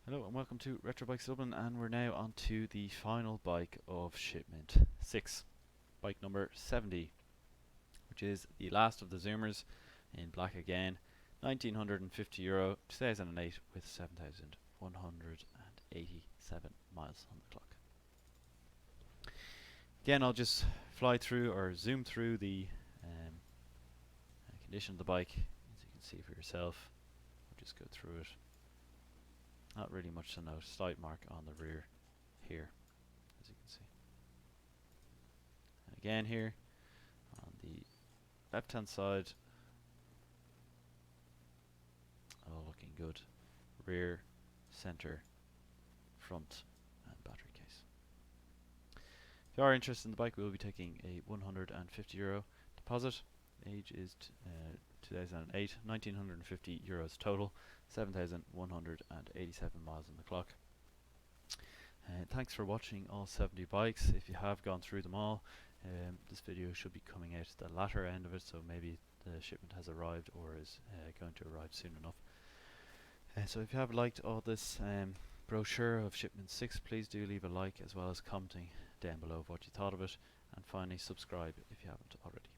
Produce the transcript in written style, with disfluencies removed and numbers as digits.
Hello and welcome to Retro Bikes Dublin, and we're now on to the final bike of shipment 6, bike number 70, which is the last of the Zoomers in black again, €1950, 2008 with 7,187 miles on the clock. Again, I'll just fly through or zoom through the condition of the bike, as you can see for yourself. I'll just go through it. Not really much to note. Slight mark on the rear here, as you can see. And again here on the left hand side, all looking good. Rear, center, front and battery case. If you are interested in the bike, we will be taking a €150 deposit. Age is 2008, €1,950 total, 7,187 miles on the clock. Thanks for watching all 70 bikes. If you have gone through them all, this video should be coming out at the latter end of it, so maybe the shipment has arrived or is going to arrive soon enough. So if you have liked all this brochure of shipment 6, please do leave a like as well as commenting down below what you thought of it, and finally subscribe if you haven't already.